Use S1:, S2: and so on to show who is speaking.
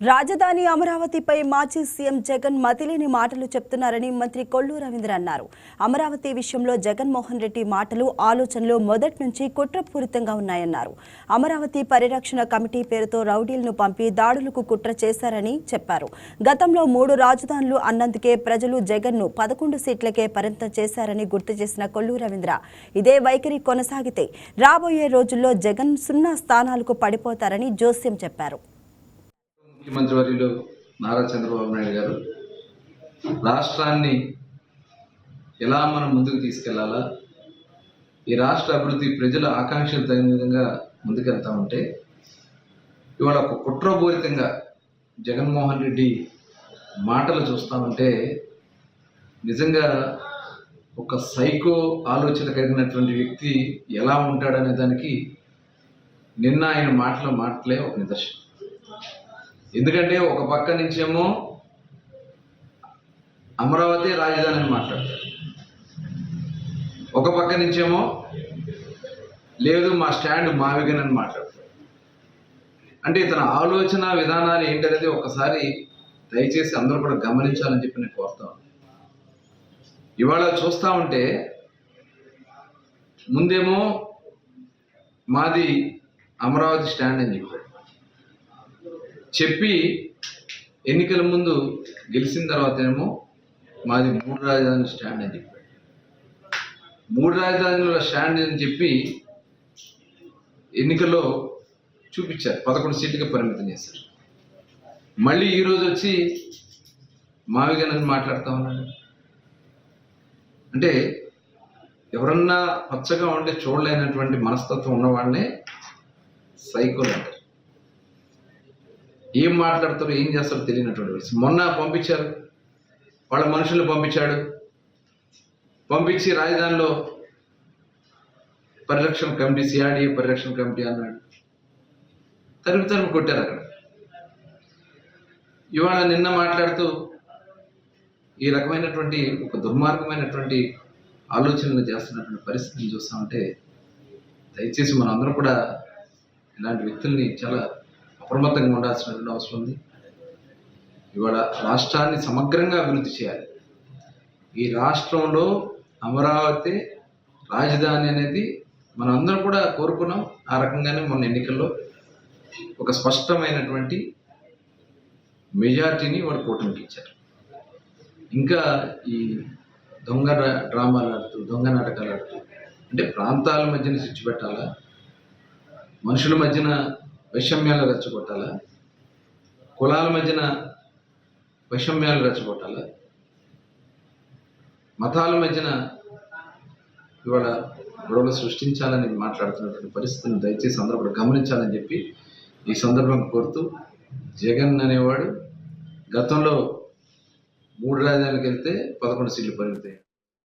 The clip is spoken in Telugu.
S1: రాజధాని అమరావతిపై మాజీ సీఎం జగన్ మతిలేని మాటలు చెప్తున్నారని మంత్రి కొల్లు రవీంద్ర అన్నారు. అమరావతి విషయంలో జగన్మోహన్ రెడ్డి మాటలు, ఆలోచనలు మొదటి నుంచి కుట్రపూరితంగా ఉన్నాయన్నారు. అమరావతి పరిరక్షణ కమిటీ పేరుతో రౌడీలను పంపి దాడులకు కుట్ర చేశారని చెప్పారు. గతంలో 3 రాజధానులు అన్నందుకే ప్రజలు జగన్ను 11 సీట్లకే పరిమితం చేశారని గుర్తు చేసిన కొల్లు రవీంద్ర, ఇదే వైఖరి కొనసాగితే రాబోయే రోజుల్లో జగన్ 0 స్థానాలకు పడిపోతారని జోస్యం చెప్పారు.
S2: ముఖ్యమంత్రి వర్యులు నారా చంద్రబాబు నాయుడు గారు రాష్ట్రాన్ని ఎలా మనం ముందుకు తీసుకెళ్లాలా, ఈ రాష్ట్ర అభివృద్ధి ప్రజల ఆకాంక్షలు తగిన విధంగా ముందుకెళ్తా ఉంటే ఇవాళ ఒక కుట్రపూరితంగా జగన్మోహన్ రెడ్డి మాటలు చూస్తూ ఉంటే నిజంగా ఒక సైకో ఆలోచన కలిగినటువంటి వ్యక్తి ఎలా ఉంటాడనే దానికి నిన్న ఆయన మాటలే ఒక నిదర్శనం. ఎందుకంటే ఒక పక్క నుంచేమో అమరావతి రాజధాని అని మాట్లాడతారు, ఒక పక్క నుంచేమో లేదు మా స్టాండ్ మావిగన్ అని మాట్లాడతారు. అంటే ఇతని ఆలోచన విధానాలు ఏంటనేది ఒకసారి దయచేసి అందరూ కూడా గమనించాలని చెప్పి నేను కోరుతాను. ఇవాళ చూస్తూ ఉంటే ముందేమో మాది అమరావతి స్టాండ్ అని చెప్పి ఎన్నికల ముందు గెలిచిన తర్వాత ఏమో మాది 3 రాజధానుల స్టాండ్ అని చెప్పాడు. 3 రాజధానుల స్టాండ్ అని చెప్పి ఎన్నికల్లో చూపించారు, 11 సీట్లుగా పరిమితం చేశారు. మళ్ళీ ఈరోజు వచ్చి మావిగనని మాట్లాడుతూ ఉన్నాడు. అంటే ఎవరన్నా పచ్చగా ఉంటే చూడలేనటువంటి మనస్తత్వం ఉన్నవాడినే సైకోలు అంటారు. ఏం మాట్లాడతారో ఏం చేస్తారో తెలియనటువంటి వ్యక్తి. మొన్న పంపించారు, వాళ్ళ మనుషులను పంపించి రాజధానిలో పరిరక్షణ కమిటీ, సిఆర్డీఏ పరిరక్షణ కమిటీ అన్నాడు. తరిమి కొట్టారు అక్కడ. ఇవాళ నిన్న మాట్లాడుతూ ఈ రకమైనటువంటి ఒక దుర్మార్గమైనటువంటి ఆలోచనలు చేస్తున్నటువంటి పరిస్థితిని చూస్తూ ఉంటే దయచేసి మనం అందరం కూడా ఇలాంటి వ్యక్తుల్ని చాలా అప్రమత్తంగా ఉండాల్సినటువంటి అవసరం ఉంది. ఇవాళ రాష్ట్రాన్ని సమగ్రంగా అభివృద్ధి చేయాలి. ఈ రాష్ట్రంలో అమరావతి రాజధాని అనేది మనం అందరం కూడా కోరుకున్నాం. ఆ రకంగానే మొన్న ఎన్నికల్లో ఒక స్పష్టమైనటువంటి మెజార్టీని వాడు కూటమికి ఇచ్చారు. ఇంకా ఈ దొంగ డ్రామాలు ఆడుతూ, దొంగ నాటకాలు ఆడుతూ, అంటే ప్రాంతాల మధ్యన స్విచ్ పెట్టాలా, మనుషుల మధ్యన వైషమ్యాలు రెచ్చగొట్టాలా, కులాల మధ్యన వైషమ్యాలు రెచ్చగొట్టాలా, మతాల మధ్యన ఇవాళ గొడవలు సృష్టించాలని మాట్లాడుతున్నటువంటి పరిస్థితిని దయచేసి అందరూ కూడా గమనించాలని చెప్పి ఈ సందర్భంగా కోరుతూ, జగన్ అనేవాడు గతంలో 3 రాజధానులకు వెళ్తే 11 సీట్లు పరిమితాయి.